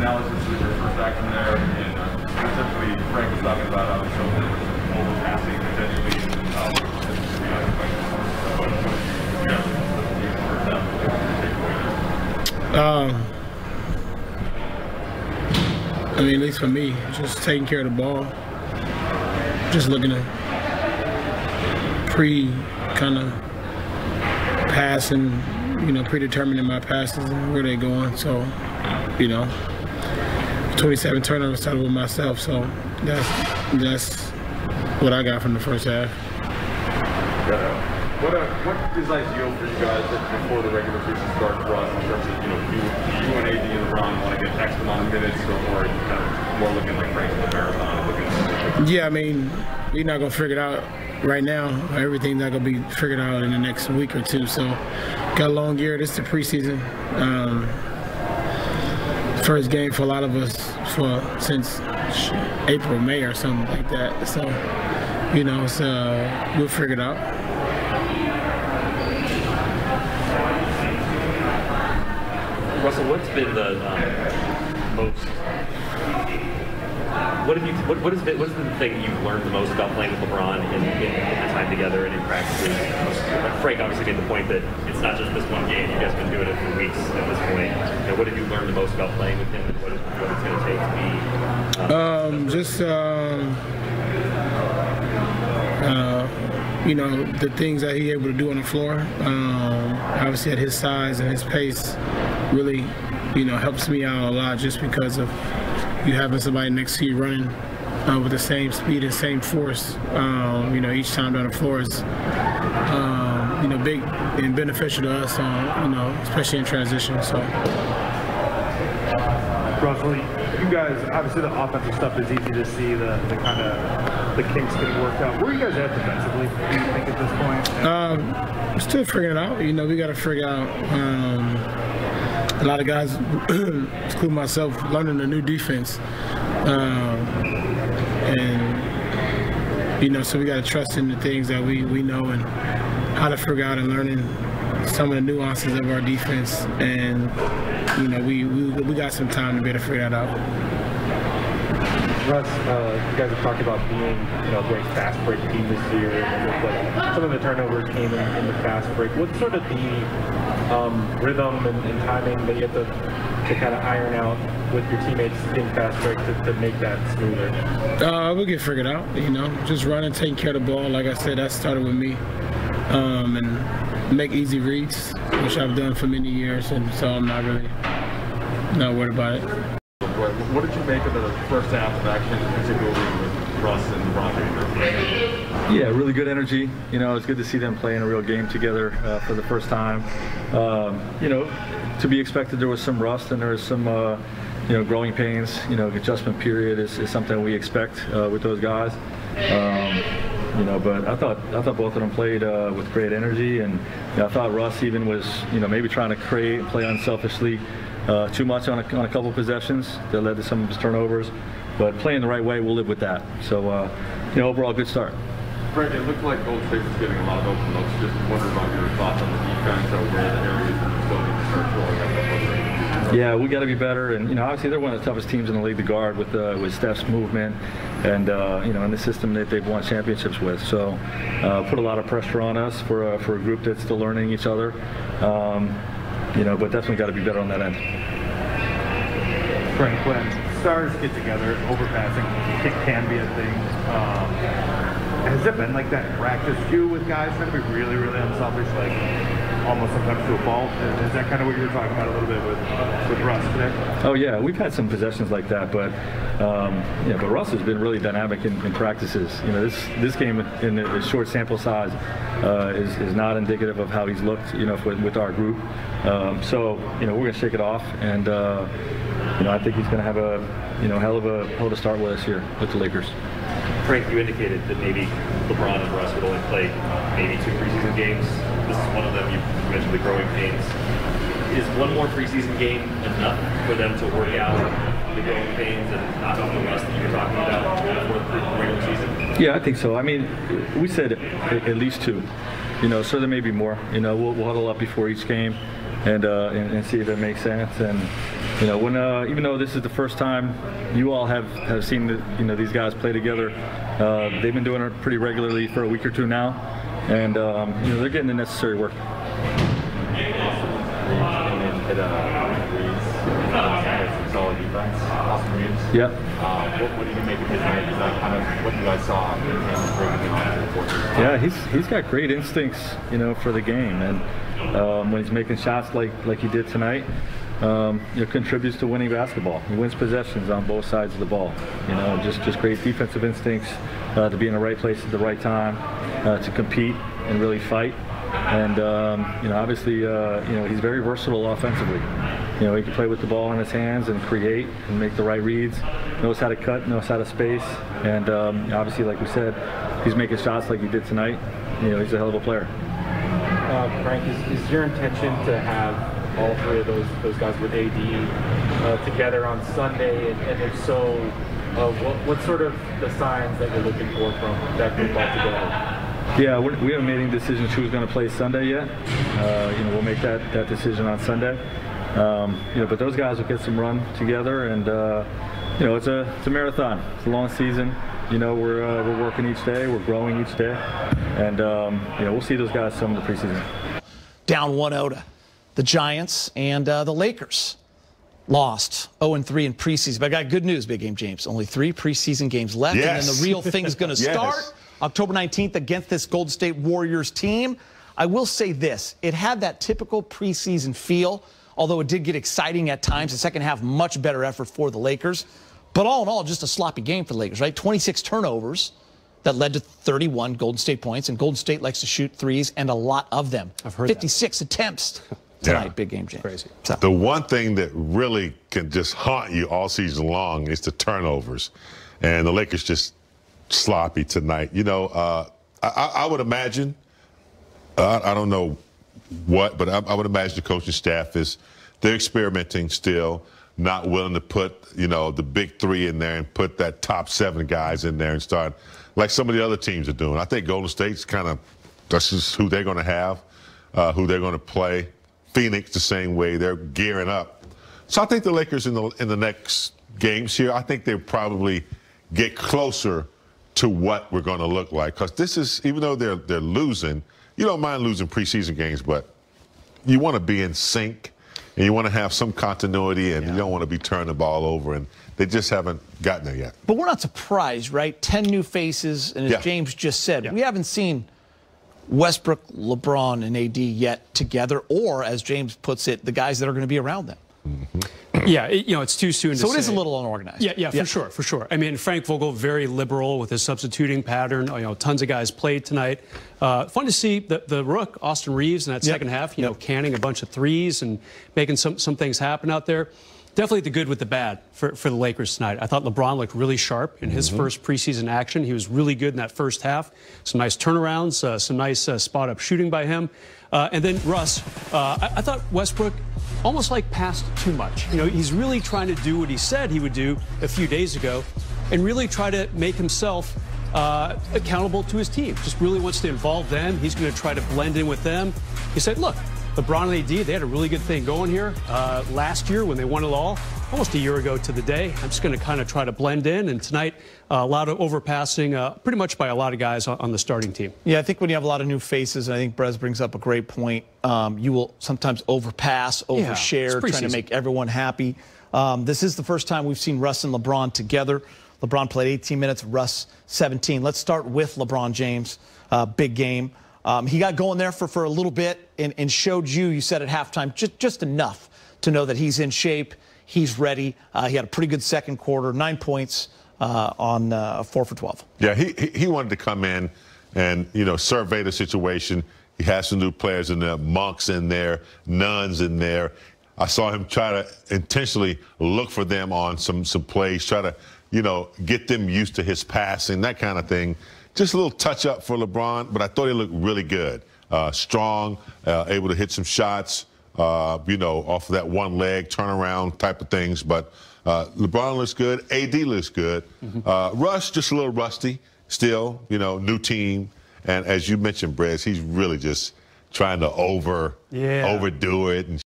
analysis of your first action there, and specifically Frank was talking about obviously overpassing potentially. I mean, at least for me, just taking care of the ball, just looking at kind of passing, predetermining my passes and where they're going. So, 27 turnovers started with myself. So that's what I got from the first half. What is ideal for you guys before the regular season starts, Russ, in terms of you and AD in the run, want to get X amount of minutes, or you kind of more looking like Frank in the marathon? Yeah, I mean, we're not gonna figure it out right now. Everything's not gonna be figured out in the next week or two. So, got a long year. This is the preseason. First game for a lot of us since April, May, or something like that. So, we'll figure it out. Russell, what's been the most? What's been the thing that you've learned the most about playing with LeBron in the time together and in practices? Frank obviously made the point that it's not just this one game. You guys have been doing it for weeks at this point. What have you learned the most about playing with him, and what it's going to take to be? The things that he's able to do on the floor. Obviously, at his size and his pace, really, helps me out a lot just because of you having somebody next to you running with the same speed and same force. Each time down the floor is, big and beneficial to us, especially in transition. So. Russell, you guys, obviously the offensive stuff is easy to see, the kind of the kinks getting worked out. Where are you guys at defensively, do you think, at this point? We're still figuring it out. We got to figure out a lot of guys, including myself, learning a new defense. So we got to trust in the things that we know and how to figure out and learning some of the nuances of our defense. And, we got some time to be able to figure that out. Russ, you guys have talked about being, a great fast break team this year. But some of the turnovers came in the fast break. What's sort of the rhythm and timing that you have to kind of iron out with your teammates in fast break to make that smoother? We'll get figured out, just running, taking care of the ball. Like I said, that started with me. And make easy reads, which I've done for many years, and so I'm not worried about it. What did you make of the first half of action, particularly with Russ and LeBron? Yeah, really good energy. It's good to see them playing a real game together for the first time. To be expected, there was some rust and there was some, growing pains. Adjustment period is something we expect with those guys. But I thought both of them played with great energy, and I thought Russ even was, maybe trying to create and play unselfishly too much on a couple possessions that led to some of his turnovers. But playing the right way, we'll live with that. So, overall, good start. Frank, it looked like Gold State was getting a lot of open looks. Just wondering about your thoughts on the defense, or where the areas that you still need to start showing up. Yeah, we got to be better, and obviously they're one of the toughest teams in the league to guard with Steph's movement, and in the system that they've won championships with. So, put a lot of pressure on us for a group that's still learning each other. But definitely got to be better on that end. Frank, when stars get together, overpassing can be a thing. Has it been like that in practice too, with guys trying to be really, really unselfish, like almost sometimes to a fault? Is that kind of what you were talking about a little bit with Russ today? Oh yeah, we've had some possessions like that, but but Russ has been really dynamic in practices. This game in the short sample size is not indicative of how he's looked, with our group. So we're going to shake it off, and I think he's going to have a hell of a start with us here with the Lakers. Frank, you indicated that maybe LeBron and Russ would only play maybe 2 preseason games. This is one of them. You mentioned the growing pains. Is one more preseason game enough for them to work out the growing pains and knock off the rust that you were talking about before the regular season? Yeah, I think so. I mean, we said at least 2. So there may be more. We'll huddle up before each game and see if it makes sense. And You know, when even though this is the first time you all have seen these guys play together, they've been doing it pretty regularly for a week or two now, and they're getting the necessary work. Solid defense. Austin Reeves. Yeah. What did you make of his night? Is that kind of what you guys saw in him breaking on to the court? Yeah, he's got great instincts, for the game, and when he's making shots like he did tonight, it contributes to winning basketball. He wins possessions on both sides of the ball. Just great defensive instincts, to be in the right place at the right time, to compete and really fight. And obviously, he's very versatile offensively. He can play with the ball in his hands and create and make the right reads. Knows how to cut, knows how to space, and obviously, like we said, he's making shots like he did tonight. He's a hell of a player. Frank, is your intention to have all three of those guys with AD together on Sunday? And if so, what sort of the signs that you're looking for from that group all together? Yeah, we haven't made any decisions who's going to play Sunday yet. We'll make that decision on Sunday. But those guys will get some run together, and it's a marathon. It's a long season. We're working each day. We're growing each day, and we'll see those guys some of the preseason. Down 1-0 to the Giants, and the Lakers lost 0-3 in preseason. But I got good news, Big Game James. Only 3 preseason games left, and then the real thing's going to start October 19th against this Golden State Warriors team. I will say this. It had that typical preseason feel, although it did get exciting at times. The second half, much better effort for the Lakers. But all in all, just a sloppy game for the Lakers, right? 26 turnovers that led to 31 Golden State points, and Golden State likes to shoot threes, and a lot of them. I've heard 56 attempts tonight, Big Game James. Crazy. So. The one thing that really can just haunt you all season long is the turnovers. And the Lakers just sloppy tonight. I would imagine, I don't know what, but I would imagine the coaching staff they're experimenting still, not willing to put, the big 3 in there and put that top 7 guys in there and start like some of the other teams are doing. I think Golden State's that's just who they're going to have, who they're going to play. Phoenix the same way. They're gearing up. So I think the Lakers in the next games here, I think they'll probably get closer to what we're going to look like. Because this is, even though they're losing, you don't mind losing preseason games, but you want to be in sync and you want to have some continuity, and you don't want to be turning the ball over, and they just haven't gotten there yet. But we're not surprised, right? 10 new faces, and as James just said, we haven't seen Westbrook, LeBron, and AD yet together, or, as James puts it, the guys that are going to be around them. Yeah, it's too soon to say. So it is a little unorganized. Yeah, for sure. I mean, Frank Vogel, very liberal with his substituting pattern. Tons of guys played tonight. Fun to see the Rook, Austin Reeves, in that second half, canning a bunch of threes and making some things happen out there. Definitely the good with the bad for the Lakers tonight. I thought LeBron looked really sharp in his first preseason action. He was really good in that first half. Some nice turnarounds, some nice spot-up shooting by him. And then Russ, I thought Westbrook almost passed too much. He's really trying to do what he said he would do a few days ago and really try to make himself accountable to his team. Just really wants to involve them. He's going to try to blend in with them. He said, look, LeBron and AD, they had a really good thing going here last year when they won it all, almost a year ago to the day. I'm just going to kind of try to blend in. And tonight, a lot of overpassing, pretty much by a lot of guys on the starting team. Yeah, I think when you have a lot of new faces, and I think Brez brings up a great point, you will sometimes overpass, overshare, trying to make everyone happy. This is the first time we've seen Russ and LeBron together. LeBron played 18 minutes, Russ 17. Let's start with LeBron James. Big game. He got going there for a little bit and showed you said at halftime, just enough to know that he's in shape, he's ready. He had a pretty good second quarter, 9 points on 4 for 12. Yeah, he wanted to come in and, survey the situation. He has some new players in there, Monks in there, Nuns in there. I saw him try to intentionally look for them on some plays, try to, get them used to his passing, that kind of thing. Just a little touch-up for LeBron, but I thought he looked really good. Strong, able to hit some shots, off of that one leg, turnaround type of things. But LeBron looks good. AD looks good. Russ, just a little rusty still, new team. And as you mentioned, Brez, he's really just trying to overdo it and